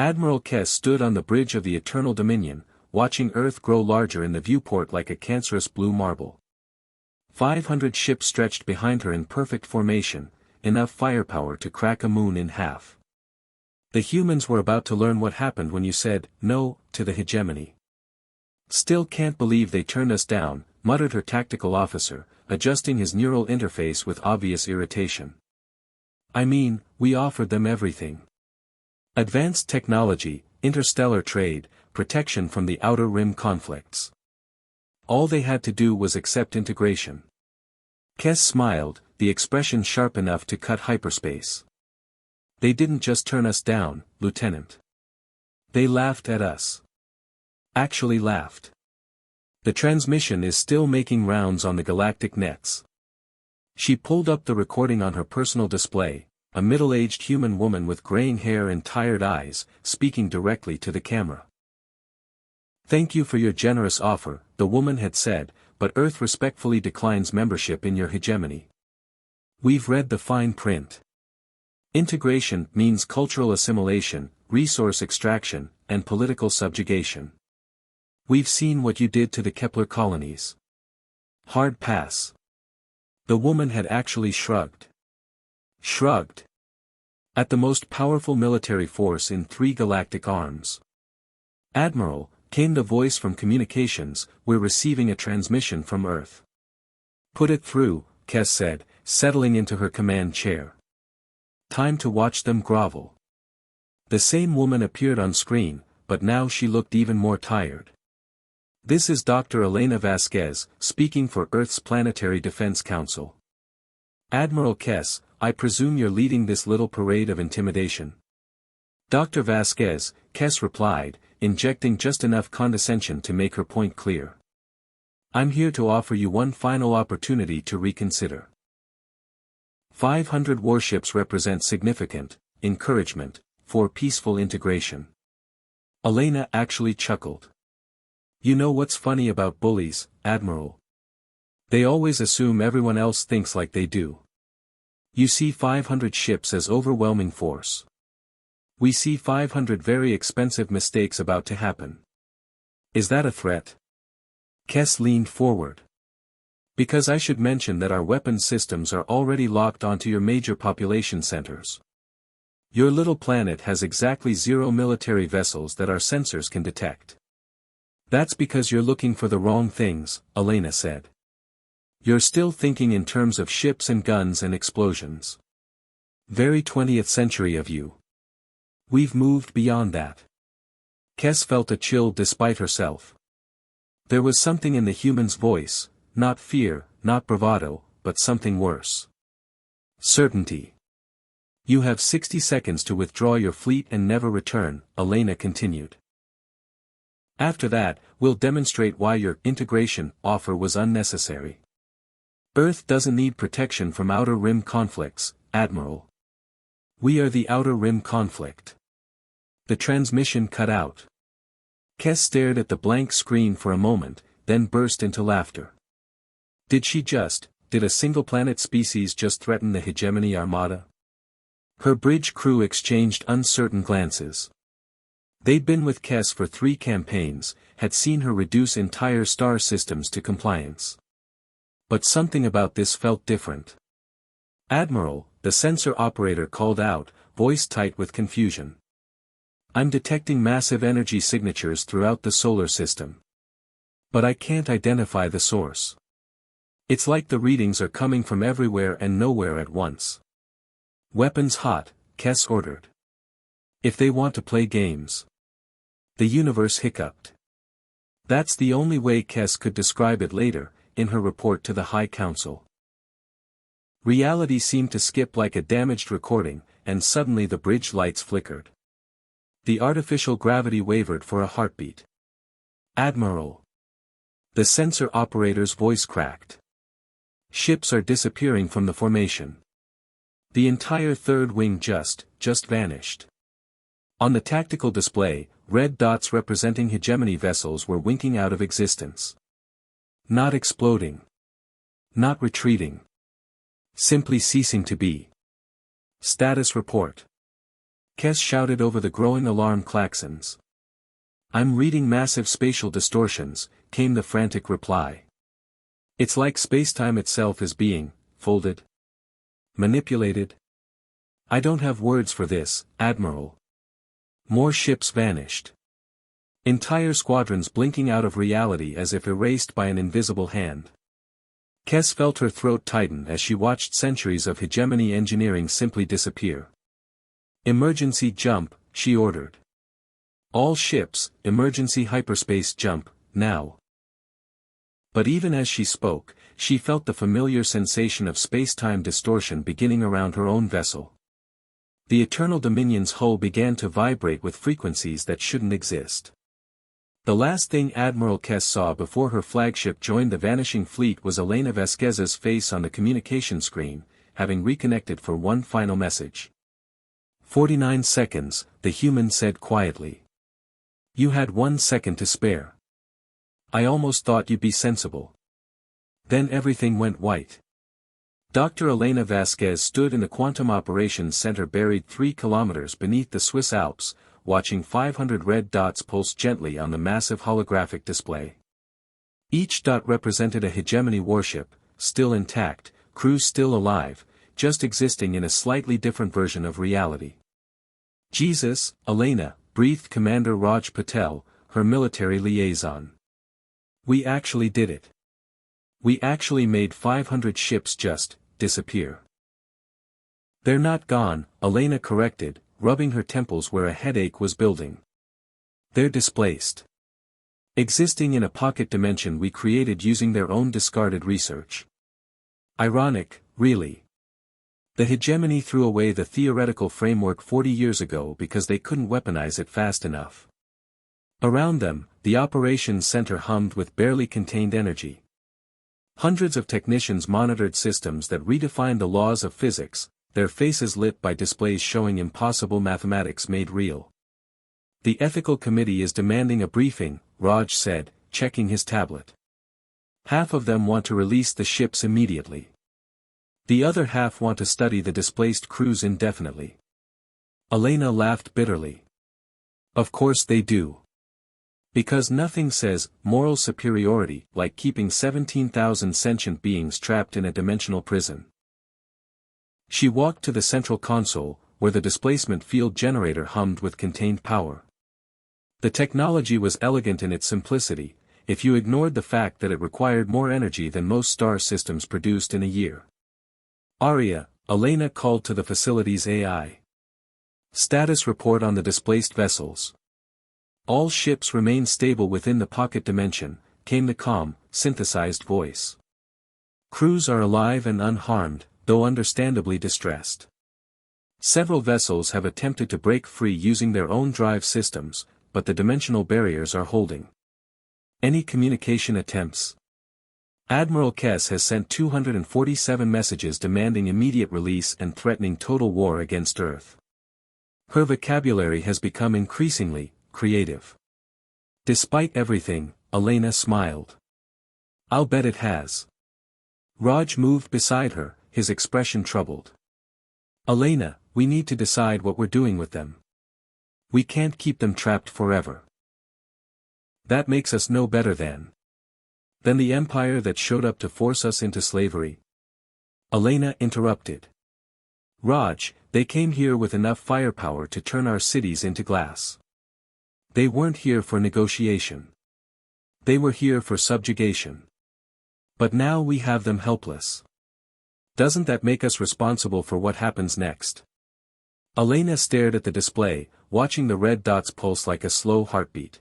Admiral Kess stood on the bridge of the Eternal Dominion, watching Earth grow larger in the viewport like a cancerous blue marble. 500 ships stretched behind her in perfect formation, enough firepower to crack a moon in half. The humans were about to learn what happened when you said, "No," to the hegemony. "Still can't believe they turned us down," muttered her tactical officer, adjusting his neural interface with obvious irritation. "I mean, we offered them everything. Advanced technology, interstellar trade, protection from the Outer Rim conflicts. All they had to do was accept integration." Kess smiled, the expression sharp enough to cut hyperspace. "They didn't just turn us down, Lieutenant. They laughed at us. Actually laughed. The transmission is still making rounds on the galactic nets." She pulled up the recording on her personal display, a middle-aged human woman with graying hair and tired eyes, speaking directly to the camera. "Thank you for your generous offer," the woman had said, "but Earth respectfully declines membership in your hegemony. We've read the fine print. Integration means cultural assimilation, resource extraction, and political subjugation. We've seen what you did to the Kepler colonies. Hard pass." The woman had actually shrugged. Shrugged. At the most powerful military force in 3 galactic arms. "Admiral," came the voice from communications, "we're receiving a transmission from Earth." "Put it through," Kess said, settling into her command chair. "Time to watch them grovel." The same woman appeared on screen, but now she looked even more tired. "This is Dr. Elena Vasquez, speaking for Earth's Planetary Defense Council. Admiral Kess, I presume you're leading this little parade of intimidation?" "Dr. Vasquez," Kess replied, injecting just enough condescension to make her point clear. "I'm here to offer you one final opportunity to reconsider. 500 warships represent significant encouragement for peaceful integration." Elena actually chuckled. "You know what's funny about bullies, Admiral? They always assume everyone else thinks like they do. You see 500 ships as overwhelming force. We see 500 very expensive mistakes about to happen. Is that a threat?" Kess leaned forward. "Because I should mention that our weapons systems are already locked onto your major population centers. Your little planet has exactly 0 military vessels that our sensors can detect." "That's because you're looking for the wrong things," Elena said. "You're still thinking in terms of ships and guns and explosions. Very 20th century of you. We've moved beyond that." Kess felt a chill despite herself. There was something in the human's voice, not fear, not bravado, but something worse. Certainty. "You have 60 seconds to withdraw your fleet and never return," Elena continued. "After that, we'll demonstrate why your integration offer was unnecessary. Earth doesn't need protection from Outer Rim conflicts, Admiral. We are the Outer Rim conflict." The transmission cut out. Kess stared at the blank screen for a moment, then burst into laughter. Did a single planet species just threaten the hegemony armada? Her bridge crew exchanged uncertain glances. They'd been with Kess for 3 campaigns, had seen her reduce entire star systems to compliance. But something about this felt different. "Admiral," the sensor operator called out, voice tight with confusion. "I'm detecting massive energy signatures throughout the solar system. But I can't identify the source. It's like the readings are coming from everywhere and nowhere at once." "Weapons hot," Kess ordered. "If they want to play games." The universe hiccuped. That's the only way Kess could describe it later, in her report to the High Council. Reality seemed to skip like a damaged recording, and suddenly the bridge lights flickered. The artificial gravity wavered for a heartbeat. "Admiral." The sensor operator's voice cracked. "Ships are disappearing from the formation. The entire third wing just vanished." On the tactical display, red dots representing hegemony vessels were winking out of existence. Not exploding. Not retreating. Simply ceasing to be. Status report. Kess shouted over the growing alarm klaxons. "I'm reading massive spatial distortions," came the frantic reply. "It's like spacetime itself is being folded. Manipulated. I don't have words for this, Admiral." More ships vanished. Entire squadrons blinking out of reality as if erased by an invisible hand. Kess felt her throat tighten as she watched centuries of hegemony engineering simply disappear. "Emergency jump," she ordered. "All ships, emergency hyperspace jump, now." But even as she spoke, she felt the familiar sensation of space-time distortion beginning around her own vessel. The Eternal Dominion's hull began to vibrate with frequencies that shouldn't exist. The last thing Admiral Kess saw before her flagship joined the vanishing fleet was Elena Vasquez's face on the communication screen, having reconnected for one final message. 49 seconds, the human said quietly. "You had 1 second to spare. I almost thought you'd be sensible." Then everything went white. Dr. Elena Vasquez stood in the Quantum Operations Center buried 3 kilometers beneath the Swiss Alps, watching 500 red dots pulse gently on the massive holographic display. Each dot represented a hegemony warship, still intact, crews still alive, just existing in a slightly different version of reality. "Jesus, Elena," breathed Commander Raj Patel, her military liaison. "We actually did it. We actually made 500 ships just disappear." "They're not gone," Elena corrected, rubbing her temples where a headache was building. "They're displaced. Existing in a pocket dimension we created using their own discarded research. Ironic, really. The hegemony threw away the theoretical framework 40 years ago because they couldn't weaponize it fast enough." Around them, the operations center hummed with barely contained energy. Hundreds of technicians monitored systems that redefined the laws of physics, their faces lit by displays showing impossible mathematics made real. "The ethical committee is demanding a briefing," Raj said, checking his tablet. "Half of them want to release the ships immediately. The other half want to study the displaced crews indefinitely." Elena laughed bitterly. "Of course they do. Because nothing says moral superiority like keeping 17,000 sentient beings trapped in a dimensional prison." She walked to the central console, where the displacement field generator hummed with contained power. The technology was elegant in its simplicity, if you ignored the fact that it required more energy than most star systems produced in a year. "Aria," Elena called to the facility's AI. "Status report on the displaced vessels." "All ships remain stable within the pocket dimension," came the calm, synthesized voice. "Crews are alive and unharmed, though understandably distressed. Several vessels have attempted to break free using their own drive systems, but the dimensional barriers are holding. Any communication attempts?" Admiral Kess has sent 247 messages demanding immediate release and threatening total war against Earth. Her vocabulary has become increasingly creative. Despite everything, Elena smiled. "I'll bet it has." Raj moved beside her, his expression troubled. "Elena, we need to decide what we're doing with them. We can't keep them trapped forever." "That makes us no better than the empire that showed up to force us into slavery." Elena interrupted. "Raj, they came here with enough firepower to turn our cities into glass. They weren't here for negotiation. They were here for subjugation. But now we have them helpless. Doesn't that make us responsible for what happens next?" Elena stared at the display, watching the red dots pulse like a slow heartbeat.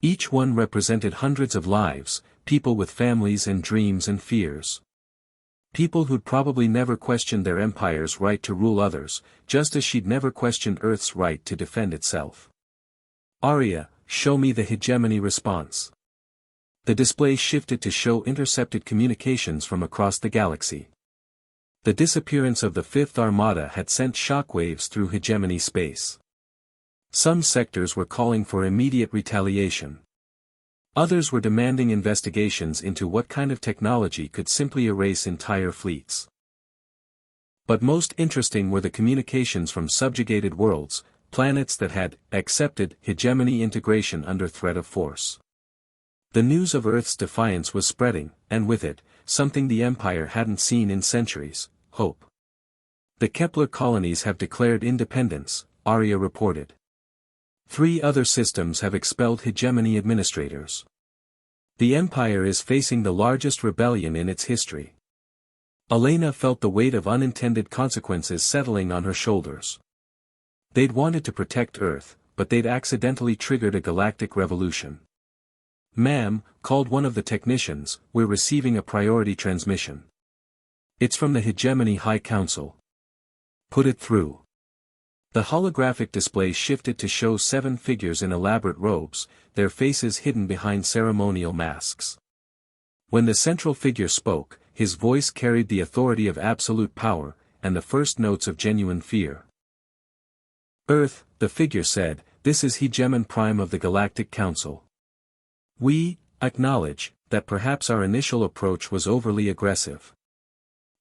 Each one represented hundreds of lives, people with families and dreams and fears. People who'd probably never questioned their empire's right to rule others, just as she'd never questioned Earth's right to defend itself. "Aria, show me the hegemony response." The display shifted to show intercepted communications from across the galaxy. The disappearance of the Fifth Armada had sent shockwaves through hegemony space. Some sectors were calling for immediate retaliation. Others were demanding investigations into what kind of technology could simply erase entire fleets. But most interesting were the communications from subjugated worlds, planets that had accepted hegemony integration under threat of force. The news of Earth's defiance was spreading, and with it, something the Empire hadn't seen in centuries: hope. The Kepler colonies have declared independence, Arya reported. 3 other systems have expelled hegemony administrators. The Empire is facing the largest rebellion in its history. Elena felt the weight of unintended consequences settling on her shoulders. They'd wanted to protect Earth, but they'd accidentally triggered a galactic revolution. "Ma'am," called one of the technicians, "we're receiving a priority transmission. It's from the Hegemony High Council." "Put it through." The holographic display shifted to show 7 figures in elaborate robes, their faces hidden behind ceremonial masks. When the central figure spoke, his voice carried the authority of absolute power, and the first notes of genuine fear. "Earth," the figure said, "this is Hegemon Prime of the Galactic Council. We acknowledge that perhaps our initial approach was overly aggressive.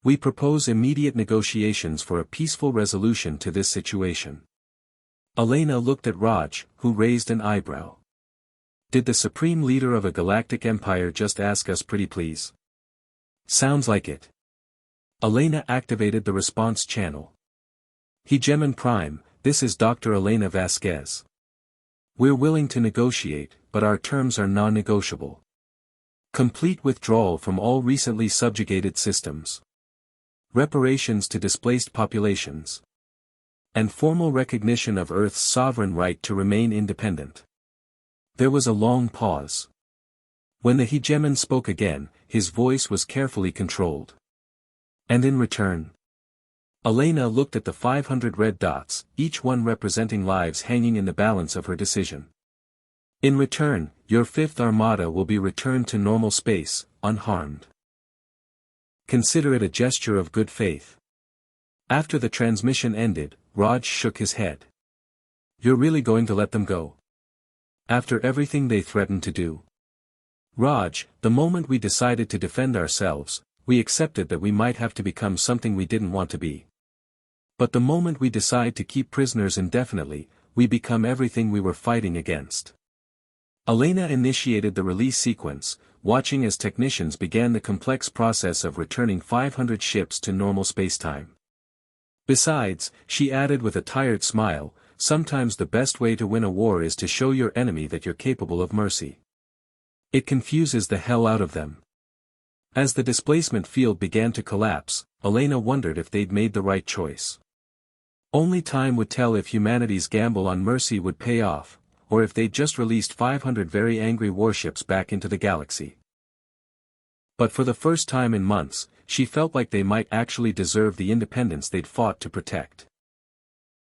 We propose immediate negotiations for a peaceful resolution to this situation." Elena looked at Raj, who raised an eyebrow. "Did the supreme leader of a galactic empire just ask us pretty please?" "Sounds like it." Elena activated the response channel. "Hegemon Prime, this is Dr. Elena Vasquez. We're willing to negotiate, but our terms are non-negotiable. Complete withdrawal from all recently subjugated systems. Reparations to displaced populations. And formal recognition of Earth's sovereign right to remain independent." There was a long pause. When the Hegemon spoke again, his voice was carefully controlled. "And in return?" Elena looked at the 500 red dots, each one representing lives hanging in the balance of her decision. "In return, your 5th Armada will be returned to normal space, unharmed. Consider it a gesture of good faith." After the transmission ended, Raj shook his head. "You're really going to let them go? After everything they threatened to do?" "Raj, the moment we decided to defend ourselves, we accepted that we might have to become something we didn't want to be. But the moment we decide to keep prisoners indefinitely, we become everything we were fighting against." Elena initiated the release sequence, watching as technicians began the complex process of returning 500 ships to normal spacetime. "Besides," she added with a tired smile, "sometimes the best way to win a war is to show your enemy that you're capable of mercy. It confuses the hell out of them." As the displacement field began to collapse, Elena wondered if they'd made the right choice. Only time would tell if humanity's gamble on mercy would pay off, or if they'd just released 500 very angry warships back into the galaxy. But for the first time in months, she felt like they might actually deserve the independence they'd fought to protect.